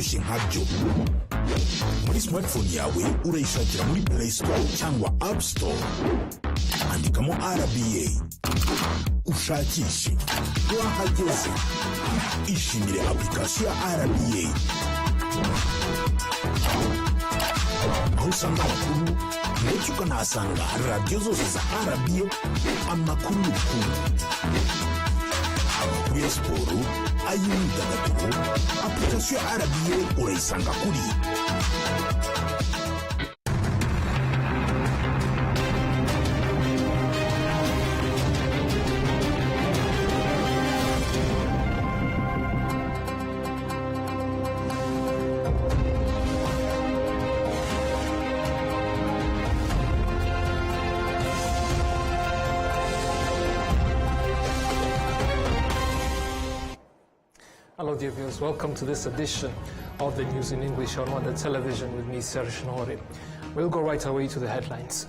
byoroshye nkabyo. Muri smartphone yawe urayishakira muri Play Store cyangwa App Store, andikamo RBA ushakishe, wahageze. Ishimire application ya RBA, aho usanga amakuru ndetse ukanahasanga radiyo zose za RBA, amakuru y'ubukungu, amakuru ya siporo, ay'imyidagaduro. Application ya RBA urayisanga kuri Hello dear viewers, welcome to this edition of the News in English on Rwanda Television with me, Serge Nore. We'll go right away to the headlines.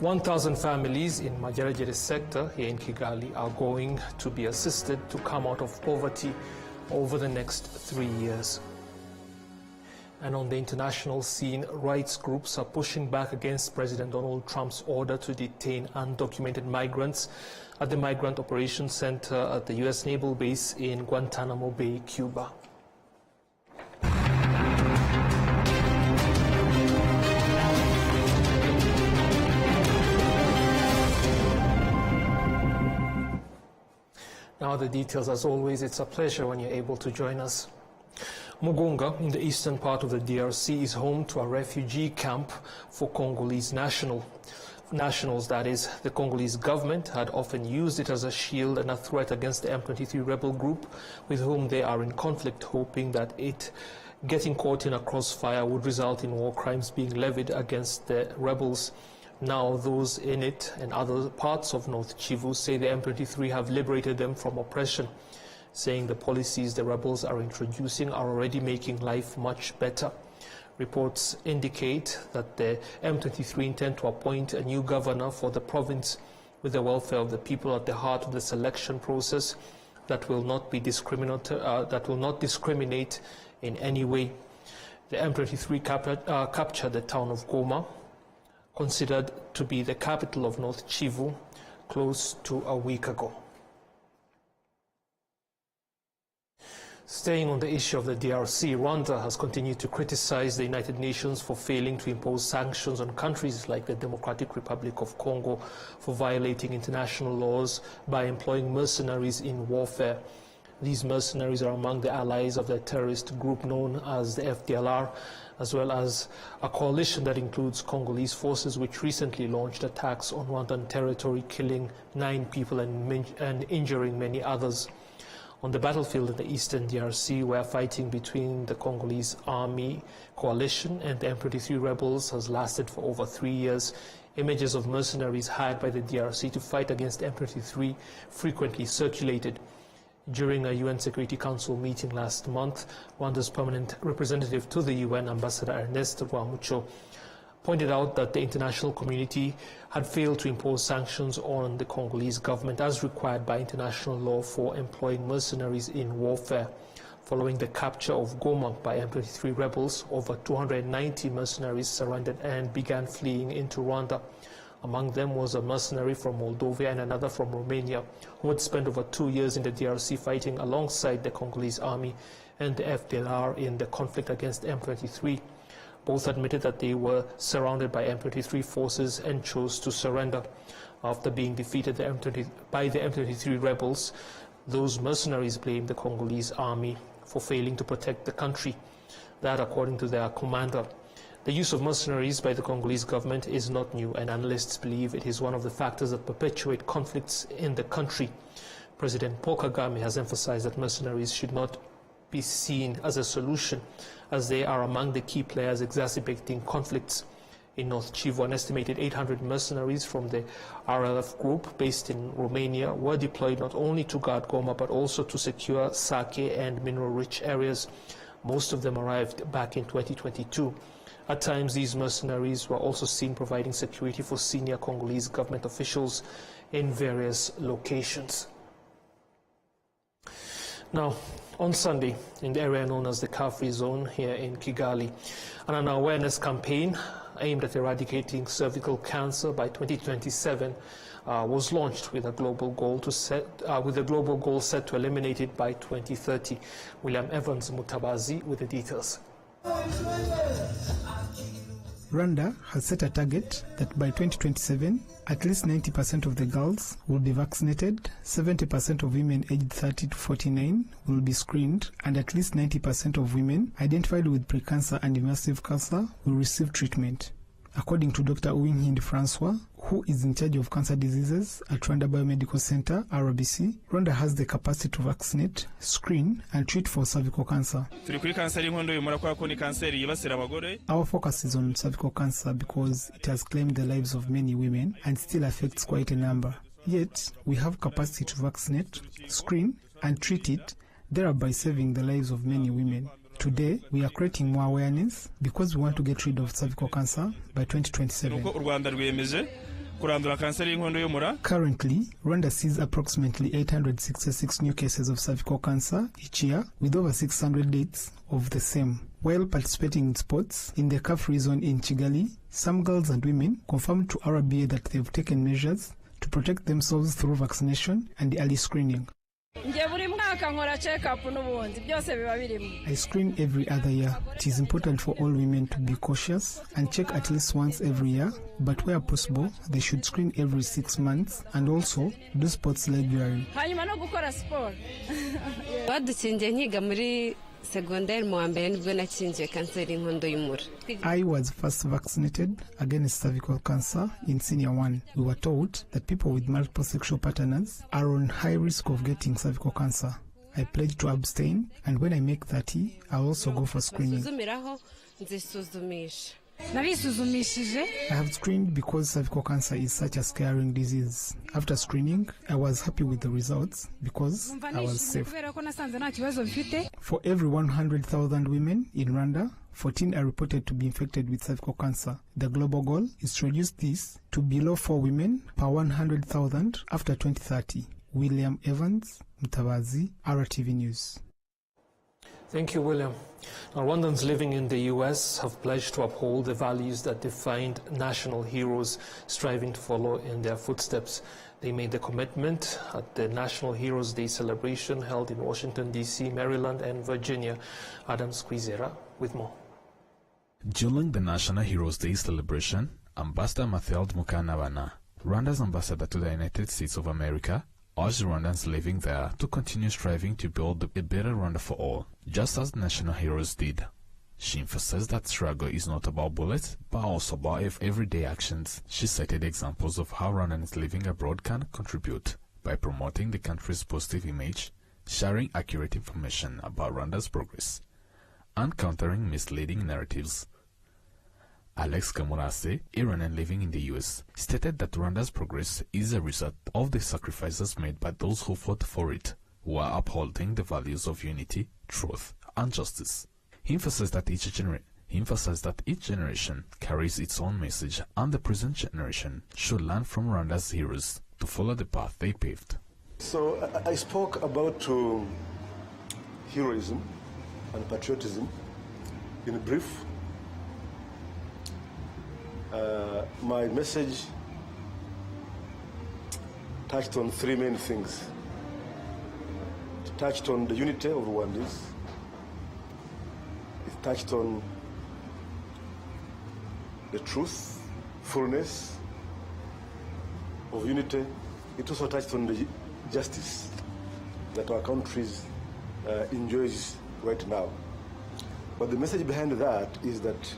1,000 families in Mageragere sector here in Kigali are going to be assisted to come out of poverty over the next 3 years. And on the international scene, rights groups are pushing back against President Donald Trump's order to detain undocumented migrants at the Migrant Operations Center at the U.S. Naval Base in Guantanamo Bay, Cuba. Now the details, as always, it's a pleasure when you're able to join us. Mugunga, in the eastern part of the DRC, is home to a refugee camp for Congolese nationals. That is, the Congolese government had often used it as a shield and a threat against the M23 rebel group with whom they are in conflict, hoping that it getting caught in a crossfire would result in war crimes being levied against the rebels. Now those in it and other parts of North Kivu say the M23 have liberated them from oppression, saying the policies the rebels are introducing are already making life much better. Reports indicate that the M23 intend to appoint a new governor for the province with the welfare of the people at the heart of the selection process that will not discriminate in any way. The M23 captured the town of Goma, considered to be the capital of North Kivu, close to a week ago. Staying on the issue of the DRC, Rwanda has continued to criticize the United Nations for failing to impose sanctions on countries like the Democratic Republic of Congo for violating international laws by employing mercenaries in warfare. These mercenaries are among the allies of the terrorist group known as the FDLR, as well as a coalition that includes Congolese forces, which recently launched attacks on Rwandan territory, killing 9 people and injuring many others. On the battlefield in the eastern DRC, where fighting between the Congolese army coalition and the M23 rebels has lasted for over 3 years, images of mercenaries hired by the DRC to fight against M23 frequently circulated. During a UN Security Council meeting last month, Rwanda's permanent representative to the UN, Ambassador Ernest Rwamucho, pointed out that the international community had failed to impose sanctions on the Congolese government as required by international law for employing mercenaries in warfare. Following the capture of Goma by M23 rebels, over 290 mercenaries surrendered and began fleeing into Rwanda. Among them was a mercenary from Moldova and another from Romania, who had spent over 2 years in the DRC fighting alongside the Congolese army and the FDLR in the conflict against M23. Both admitted that they were surrounded by M23 forces and chose to surrender. After being defeated by the M23 rebels, those mercenaries blamed the Congolese army for failing to protect the country. That, according to their commander. The use of mercenaries by the Congolese government is not new, and analysts believe it is one of the factors that perpetuate conflicts in the country. President Paul Kagame has emphasized that mercenaries should not be seen as a solution, as they are among the key players exacerbating conflicts. In North Kivu, an estimated 800 mercenaries from the RLF group based in Romania were deployed not only to guard Goma but also to secure Sake and mineral-rich areas. Most of them arrived back in 2022. At times, these mercenaries were also seen providing security for senior Congolese government officials in various locations. Now, on Sunday, in the area known as the Car-Free Zone here in Kigali, an awareness campaign aimed at eradicating cervical cancer by 2027 was launched with a global goal set to eliminate it by 2030. William Evans Mutabazi with the details. Rwanda has set a target that by 2027, at least 90% of the girls will be vaccinated, 70% of women aged 30 to 49 will be screened, and at least 90% of women identified with precancer and invasive cancer will receive treatment. According to Dr. Uwinkindi Francois, who is in charge of cancer diseases at Rwanda Biomedical Center, RBC, Rwanda has the capacity to vaccinate, screen, and treat for cervical cancer. Our focus is on cervical cancer because it has claimed the lives of many women and still affects quite a number. Yet, we have capacity to vaccinate, screen, and treat it, thereby saving the lives of many women. Today, we are creating more awareness because we want to get rid of cervical cancer by 2027. Currently, Rwanda sees approximately 866 new cases of cervical cancer each year, with over 600 deaths of the same. While participating in sports in the Car-Free Zone in Kigali, some girls and women confirmed to RBA that they have taken measures to protect themselves through vaccination and early screening. I screen every other year. It is important for all women to be cautious and check at least once every year, but where possible, they should screen every 6 months and also do sports regularly. I was first vaccinated against cervical cancer in Senior 1. We were told that people with multiple sexual partners are on high risk of getting cervical cancer. I pledged to abstain, and when I make 30, I'll also go for screening. I have screened because cervical cancer is such a scaring disease. After screening, I was happy with the results because I was safe. For every 100,000 women in Rwanda, 14 are reported to be infected with cervical cancer. The global goal is to reduce this to below 4 women per 100,000 after 2030. William Evans, Mutabazi, RwandaTV News. Thank you, William. Now, Rwandans living in the US have pledged to uphold the values that defined national heroes, striving to follow in their footsteps. They made the commitment at the National Heroes Day celebration held in Washington, D.C., Maryland, and Virginia. Adam Squizera with more. During the National Heroes Day celebration, Ambassador Mathilde Mukanabana, Rwanda's ambassador to the United States of America, urged Rwandans living there to continue striving to build a better Rwanda for all, just as national heroes did. She emphasized that struggle is not about bullets, but also about everyday actions. She cited examples of how Rwandans living abroad can contribute by promoting the country's positive image, sharing accurate information about Rwanda's progress, and countering misleading narratives. Alex Kamurase, Iranian living in the US, stated that Rwanda's progress is a result of the sacrifices made by those who fought for it, who are upholding the values of unity, truth, and justice. He emphasized that each generation carries its own message, and the present generation should learn from Rwanda's heroes to follow the path they paved. So I spoke about heroism and patriotism in brief. My message touched on 3 main things. It touched on the unity of Rwandans. It touched on the truth, fullness of unity. It also touched on the justice that our country enjoys right now. But the message behind that is that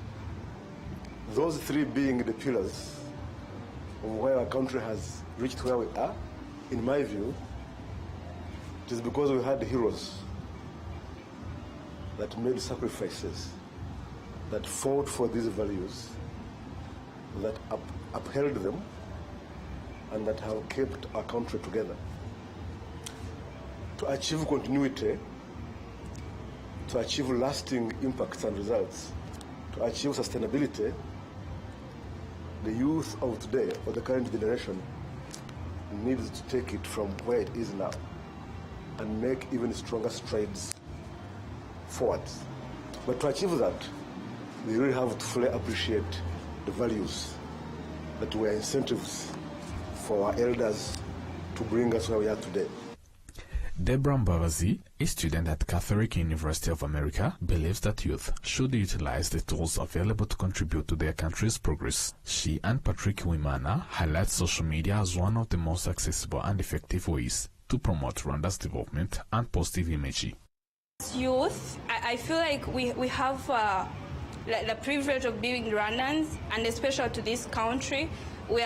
those 3 being the pillars of where our country has reached where we are, in my view, it is because we had heroes that made sacrifices, that fought for these values, that upheld them, and that have kept our country together. To achieve continuity, to achieve lasting impacts and results, to achieve sustainability, the youth of today, or the current generation, needs to take it from where it is now. and make even stronger strides forward. But to achieve that, we really have to fully appreciate the values that were incentives for our elders to bring us where we are today. Deborah Mbabazi, a student at Catholic University of America, believes that youth should utilize the tools available to contribute to their country's progress. She and Patrick Wimana highlight social media as one of the most accessible and effective ways to promote Rwanda's development and positive image. As youth, I feel like we have the privilege of being Rwandans, and especially to this country. We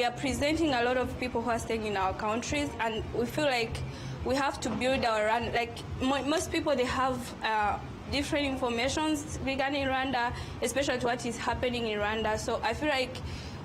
are presenting a lot of people who are staying in our countries, and we feel like we have to build our Rwanda. Like most people, they have different informations regarding Rwanda, especially to what is happening in Rwanda. So I feel like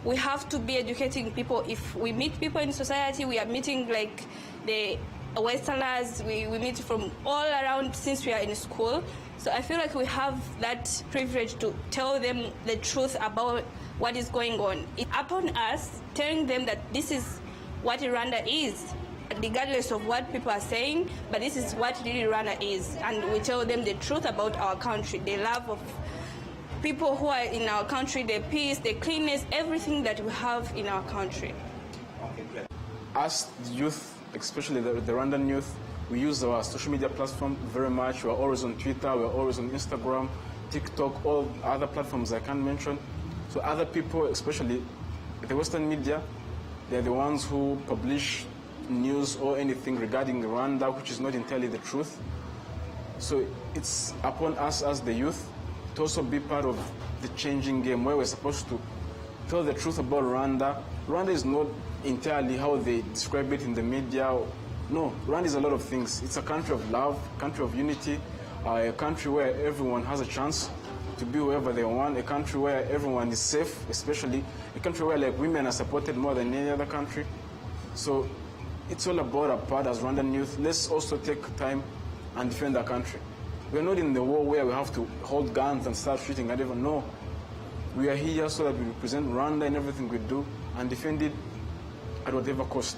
we have to be educating people. If we meet people in society, we are meeting like the Westerners, we meet from all around since we are in school. So I feel like we have that privilege to tell them the truth about what is going on. It's upon us telling them that this is what Rwanda is, regardless of what people are saying, but this is what really Rwanda is. And we tell them the truth about our country, the love of people who are in our country, the peace, the cleanness, everything that we have in our country. As the youth, especially the Rwandan youth, we use our social media platform very much. We're always on Twitter, we're always on Instagram, TikTok, all other platforms I can't mention. So other people, especially the Western media, they're the ones who publish news or anything regarding Rwanda, which is not entirely the truth. So it's upon us as the youth to also be part of the changing game, where we're supposed to tell the truth about Rwanda. Rwanda is not entirely how they describe it in the media. No, Rwanda is a lot of things. It's a country of love, country of unity, a country where everyone has a chance to be wherever they want, a country where everyone is safe, especially a country where like women are supported more than any other country. So it's all about our part as Rwandan youth. Let's also take time and defend our country. We're not in the war where we have to hold guns and start shooting at everyone. No, we are here so that we represent Rwanda in everything we do and defend it at whatever cost.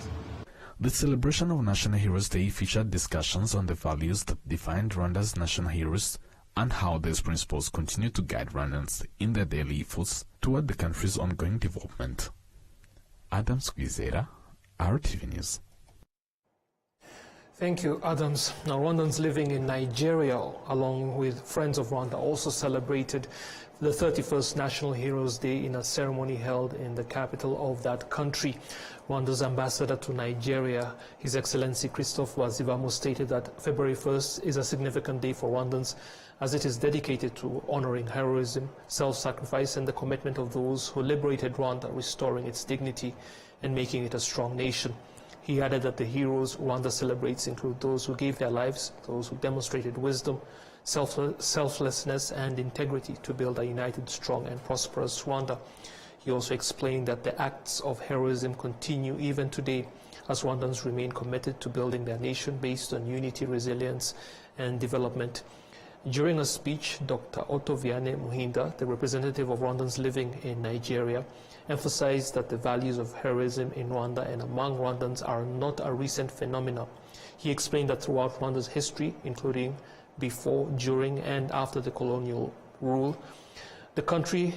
The celebration of National Heroes Day featured discussions on the values that defined Rwanda's national heroes and how these principles continue to guide Rwandans in their daily efforts toward the country's ongoing development. Adams Kwizera, RTV News. Thank you, Adams. Now, Rwandans living in Nigeria, along with Friends of Rwanda, also celebrated the 31st National Heroes Day in a ceremony held in the capital of that country. Rwanda's ambassador to Nigeria, His Excellency Christophe Wazivamo, stated that February 1st is a significant day for Rwandans, as it is dedicated to honoring heroism, self-sacrifice, and the commitment of those who liberated Rwanda, restoring its dignity and making it a strong nation. He added that the heroes Rwanda celebrates include those who gave their lives, those who demonstrated wisdom, selflessness, and integrity to build a united, strong, and prosperous Rwanda. He also explained that the acts of heroism continue even today, as Rwandans remain committed to building their nation based on unity, resilience, and development. During a speech, Dr. Otto Viane Muhinda, the representative of Rwandans living in Nigeria, emphasized that the values of heroism in Rwanda and among Rwandans are not a recent phenomenon. He explained that throughout Rwanda's history, including before, during, and after the colonial rule, the country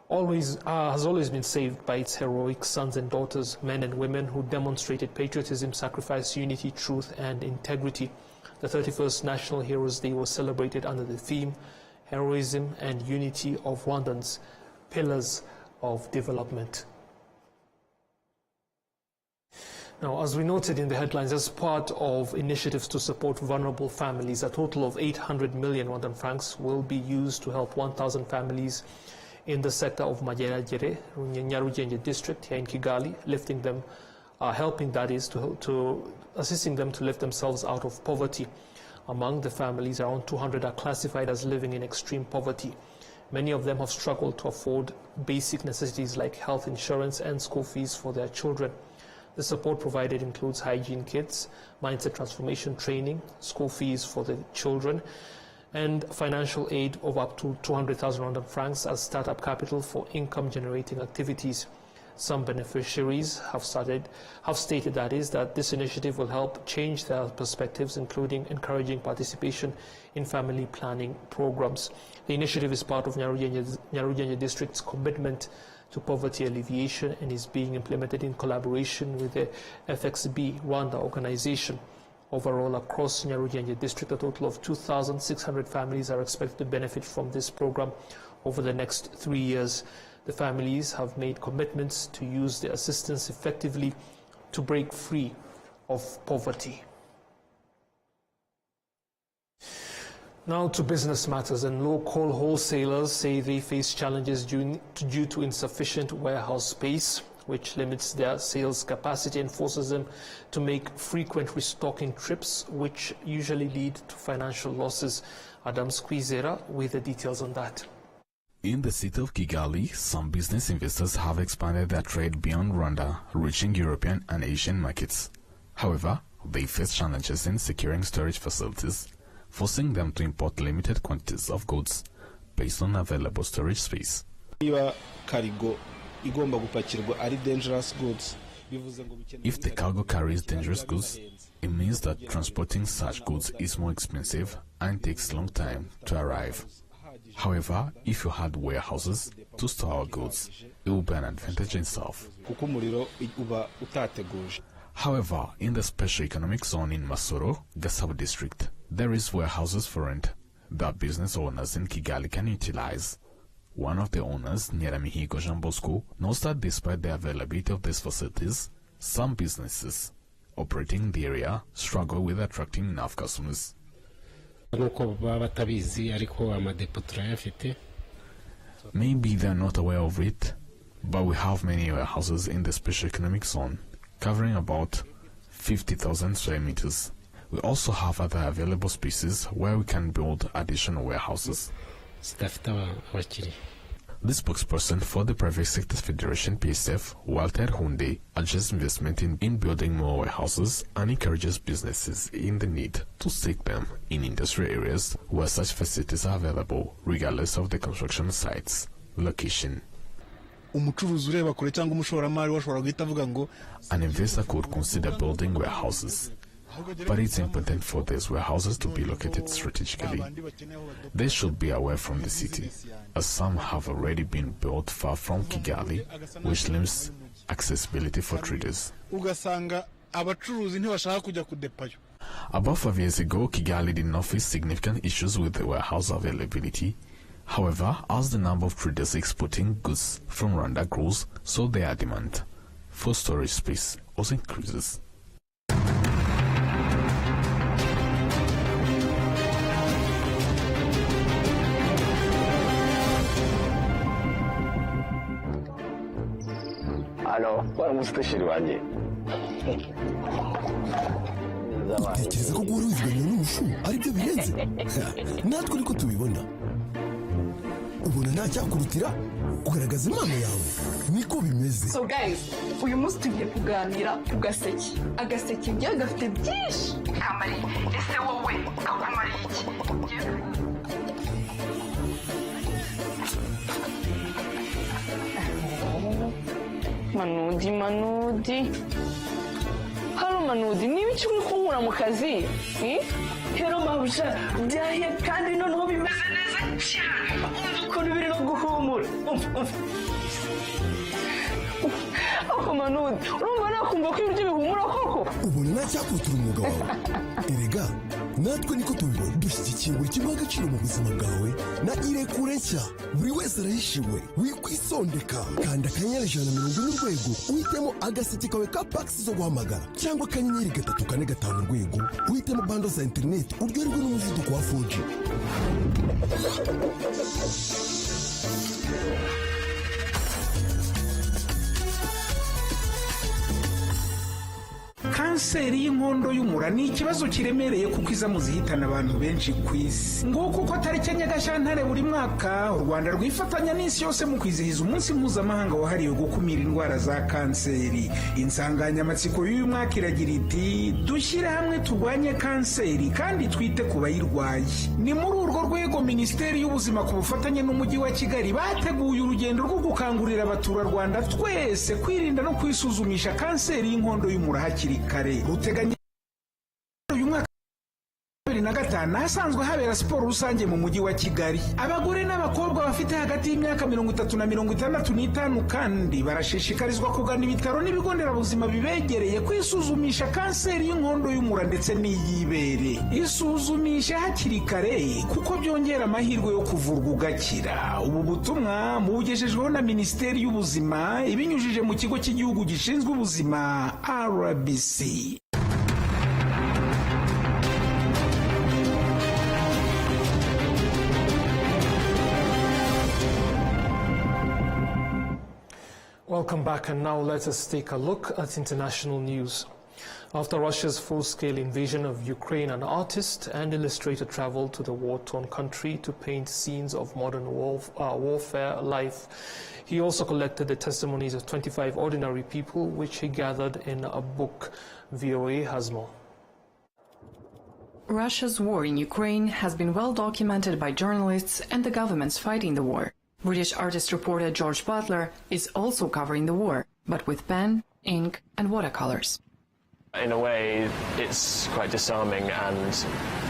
has always been saved by its heroic sons and daughters, men and women who demonstrated patriotism, sacrifice, unity, truth, and integrity. The 31st National Heroes Day was celebrated under the theme, Heroism and Unity of Rwandans, Pillars of Development. Now, as we noted in the headlines, as part of initiatives to support vulnerable families, a total of 800 million Rwandan francs will be used to help 1,000 families in the sector of Mageragere, Nyarugenge district here in Kigali, assisting them to lift themselves out of poverty. Among the families, around 200 are classified as living in extreme poverty. Many of them have struggled to afford basic necessities like health insurance and school fees for their children. The support provided includes hygiene kits, mindset transformation training, school fees for the children, and financial aid of up to 200,000 Rwandan francs as startup capital for income-generating activities. Some beneficiaries have stated that this initiative will help change their perspectives, including encouraging participation in family planning programs. The initiative is part of Nyarugenge District's commitment to poverty alleviation and is being implemented in collaboration with the FXB Rwanda organization. Overall, across Nyarugenge District, a total of 2,600 families are expected to benefit from this program over the next 3 years. The families have made commitments to use the assistance effectively to break free of poverty. Now to business matters, and local wholesalers say they face challenges due to insufficient warehouse space, which limits their sales capacity and forces them to make frequent restocking trips, which usually lead to financial losses. Adam Squizera with the details on that. In the city of Kigali, some business investors have expanded their trade beyond Rwanda, reaching European and Asian markets. However, they face challenges in securing storage facilities, forcing them to import limited quantities of goods based on available storage space. If the cargo carries dangerous goods, it means that transporting such goods is more expensive and takes a long time to arrive. However, if you had warehouses to store our goods, it will be an advantage in itself. However, in the special economic zone in Masoro, Gasabo district, there is warehouses for rent that business owners in Kigali can utilize. One of the owners, Nyaramihigo Jean Bosco, knows that despite the availability of these facilities, some businesses operating in the area struggle with attracting enough customers. Maybe they're not aware of it, but we have many warehouses in the special economic zone, covering about 50,000 square meters. We also have other available spaces where we can build additional warehouses. The spokesperson for the Private Sector Federation PSF, Walter Hunde, urges investment in building more warehouses and encourages businesses in the need to seek them in industrial areas where such facilities are available, regardless of the construction site's location. An investor could consider building warehouses, but it's important for these warehouses to be located strategically. They should be away from the city, as some have already been built far from Kigali, which limits accessibility for traders. About 5 years ago, Kigali did not face significant issues with the warehouse availability. However, as the number of traders exporting goods from Rwanda grows, so their demand for storage space also increases. utekereza ko guhora wiziganya n'ubushu ari byo birenze natwe niko tubibona ubona nta cyakurutira kugaragaza impano yawe niko bimeze. So guys, uyu munsi tugiye kuganira ku gaseke. Agaseke bya gafite byinshi. Kamari, ese wowe kakumari iki? Manudi. Halo Manudi, niba uri kunkura mu kazi? Hero mabusha, byahiye kandi noneho bimeze neza cyane. Ukuntu biri no guhumura. Manudi, urumva nakumva ko ibiryo bihumura koko? Ubona nta cyakutura umwuga wawe. Erega, natwe niko tubibona. Dushyigikiye buri kimwe agaciro mu buzima bwawe na irekure nshya. Buri wese arahishiwe, wikwisondeka. Kanda akanyenyeri 140 urwego, uhitemo agaseke kawe ka packs zo guhamagara. Cyangwa akanyenyeri 345 urwego, uhitemo bando za internet uryoherwe n'umuvuduko wa 4G. kanseri y'inkondo y'umura ni ikibazo kiremereye kuko iza mu zihitana abantu benshi ku isi. Nguko uko tariki ya Nyagashantare buri mwaka u Rwanda rwifatanya n'isi yose mu kwizihiza umunsi mpuzamahanga wahariwe gukumira indwara za kanseri. Insanganyamatsiko y'uyu mwaka iragira iti dushyire hamwe turwanye kanseri kandi twite ku bayirwaye. Ni muri urwo rwego Minisiteri y'Ubuzima ku bufatanye n'Umujyi wa Kigali bateguye urugendo rwo gukangurira abaturarwanda twese kwirinda no kwisuzumisha kanseri y'inkondo y'umura hakiri kare. Ruteganya uyu mwaka 2005 hasanzwe habera siporo rusange mu Mujyi wa Kigali. Abagore n'abakobwa bafite hagati y'imyaka 30 na 65 kandi barashishikarizwa kugana ibitaro n'ibigo nderabuzima bibegereye kwisuzumisha kanseri y'inkondo y'umura ndetse n'iyibere. Isuzumisha hakiri kare kuko byongera amahirwe yo kuvurwa ugakira. Ubu butumwa bugejejweho na Minisiteri y'Ubuzima ibinyujije mu kigo cy'igihugu gishinzwe ubuzima RBC. Welcome back, and now let us take a look at international news. After Russia's full-scale invasion of Ukraine, an artist and illustrator traveled to the war-torn country to paint scenes of modern warfare life. He also collected the testimonies of 25 ordinary people, which he gathered in a book. VOA has more. Russia's war in Ukraine has been well documented by journalists and the governments fighting the war. British artist reporter George Butler is also covering the war, but with pen, ink and watercolors. In a way, it's quite disarming, and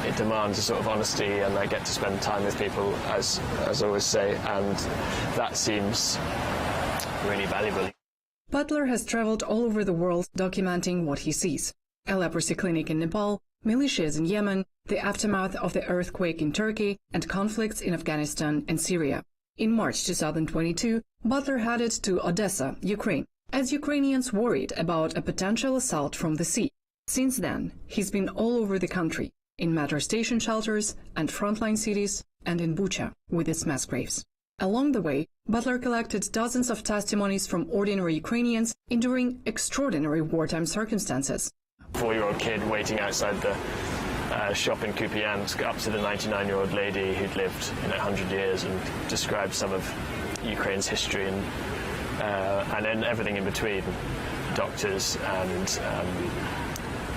it demands a sort of honesty, and I get to spend time with people, as I always say, and that seems really valuable. Butler has traveled all over the world documenting what he sees. A leprosy clinic in Nepal, militias in Yemen, the aftermath of the earthquake in Turkey, and conflicts in Afghanistan and Syria. In March 2022, Butler headed to Odessa, Ukraine, as Ukrainians worried about a potential assault from the sea. Since then, he's been all over the country, in metro station shelters and frontline cities, and in Bucha, with its mass graves. Along the way, Butler collected dozens of testimonies from ordinary Ukrainians enduring extraordinary wartime circumstances. 4-year-old kid waiting outside the shop in Kupiansk, up to the 99-year-old lady who'd lived 100 years, and described some of Ukraine's history, and then everything in between, doctors and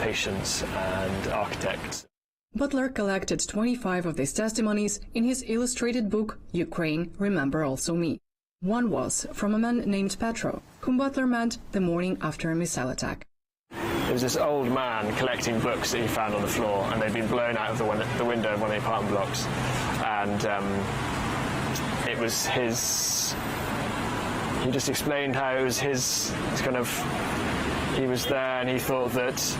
patients and architects. Butler collected 25 of these testimonies in his illustrated book, Ukraine, Remember Also Me. One was from a man named Petro, whom Butler met the morning after a missile attack. There was this old man collecting books that he found on the floor, and they'd been blown out of the window of one of the apartment blocks. And it was his... He just explained how it was his kind of... He was there and he thought that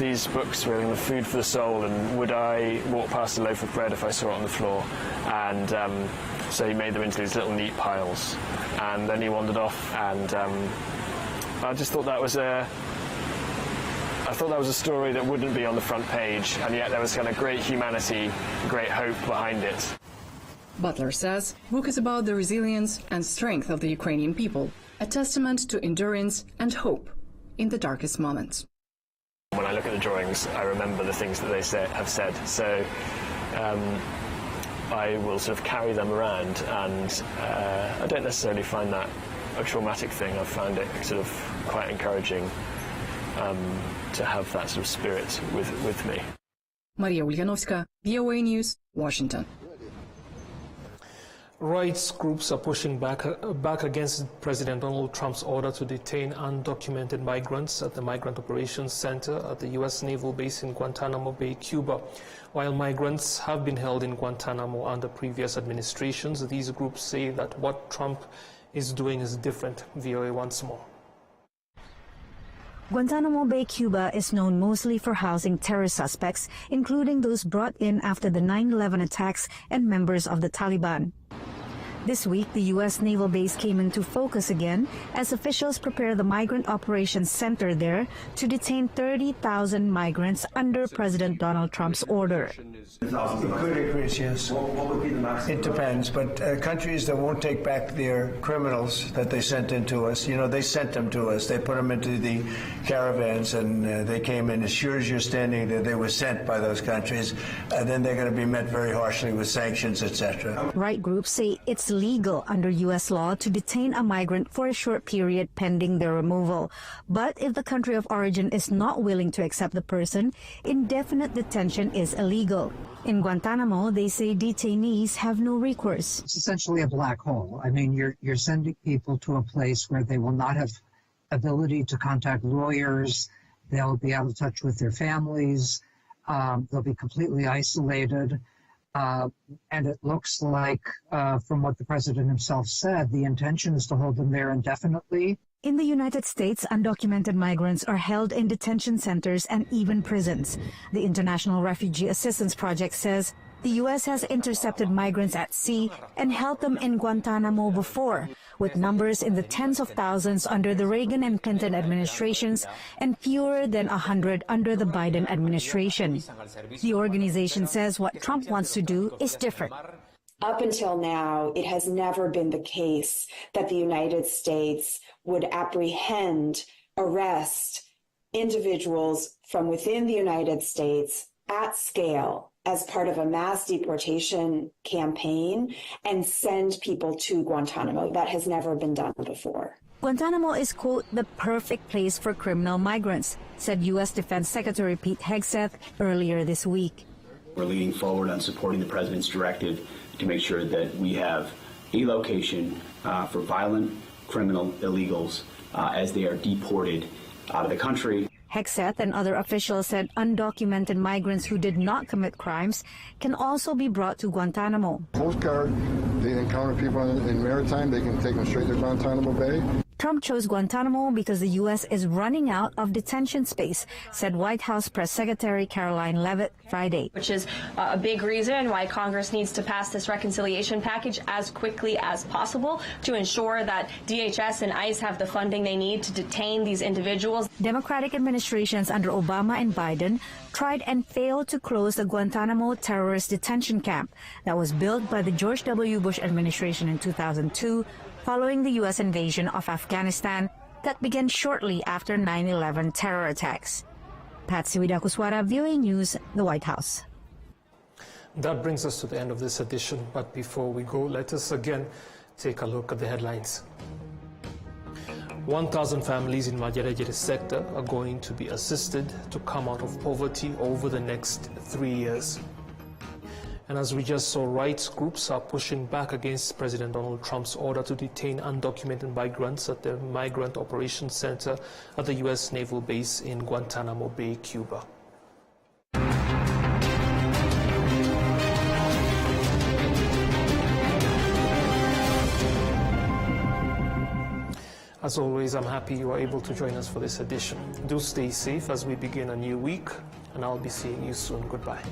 these books were the food for the soul, and would I walk past a loaf of bread if I saw it on the floor? And so he made them into these little neat piles. And then he wandered off, and I just thought that was a... I thought that was a story that wouldn't be on the front page, and yet there was kind of great humanity, great hope behind it. Butler says the book is about the resilience and strength of the Ukrainian people, a testament to endurance and hope in the darkest moments. When I look at the drawings, I remember the things that they have said, so I will sort of carry them around, and I don't necessarily find that a traumatic thing. I found it sort of quite encouraging to have that sort of spirit with me. Maria Ulyanovska, VOA News, Washington. Rights groups are pushing back against President Donald Trump's order to detain undocumented migrants at the Migrant Operations Center at the U.S. Naval Base in Guantanamo Bay, Cuba. While migrants have been held in Guantanamo under previous administrations, these groups say that what Trump is doing is different. VOA once more. Guantanamo Bay, Cuba is known mostly for housing terror suspects, including those brought in after the 9/11 attacks and members of the Taliban. This week, the U.S. naval base came into focus again as officials prepare the Migrant Operations Center there to detain 30,000 migrants under President Donald Trump's order. It could increase, yes. What would be the maximum? It depends, but countries that won't take back their criminals that they sent into us, you know, they sent them to us. They put them into the caravans and they came in. As sure as you're standing there, they were sent by those countries. Then they're going to be met very harshly with sanctions, etc. Right groups say it's legal under U.S. law to detain a migrant for a short period pending their removal. But if the country of origin is not willing to accept the person, indefinite detention is illegal. In Guantanamo, they say detainees have no recourse. It's essentially a black hole. I mean, you're sending people to a place where they will not have ability to contact lawyers. They'll be out of touch with their families. They'll be completely isolated. And it looks like, from what the president himself said, the intention is to hold them there indefinitely. In the United States, undocumented migrants are held in detention centers and even prisons. The International Refugee Assistance Project says the U.S. has intercepted migrants at sea and held them in Guantanamo before, with numbers in the tens of thousands under the Reagan and Clinton administrations and fewer than 100 under the Biden administration. The organization says what Trump wants to do is different. Up until now, it has never been the case that the United States would apprehend, arrest individuals from within the United States at scale as part of a mass deportation campaign and send people to Guantanamo. That has never been done before. Guantanamo is, quote, the perfect place for criminal migrants, said U.S. Defense Secretary Pete Hegseth earlier this week. We're leading forward on supporting the president's directive to make sure that we have a location for violent criminal illegals as they are deported out of the country. Hegseth and other officials said undocumented migrants who did not commit crimes can also be brought to Guantanamo. Coast Guard, they encounter people in maritime, they can take them straight to Guantanamo Bay. Trump chose Guantanamo because the U.S. is running out of detention space, said White House Press Secretary Caroline Leavitt Friday. Which is a big reason why Congress needs to pass this reconciliation package as quickly as possible to ensure that DHS and ICE have the funding they need to detain these individuals. Democratic administrations under Obama and Biden tried and failed to close the Guantanamo terrorist detention camp that was built by the George W. Bush administration in 2002 following the U.S. invasion of Afghanistan that began shortly after 9/11 terror attacks. Patsy Widakuswara, VOA News, the White House. That brings us to the end of this edition, but before we go, let us again take a look at the headlines. 1,000 families in Majerejere sector are going to be assisted to come out of poverty over the next 3 years. And as we just saw, rights groups are pushing back against President Donald Trump's order to detain undocumented migrants at the Migrant Operations Center at the U.S. Naval Base in Guantanamo Bay, Cuba. As always, I'm happy you are able to join us for this edition. Do stay safe as we begin a new week, and I'll be seeing you soon. Goodbye.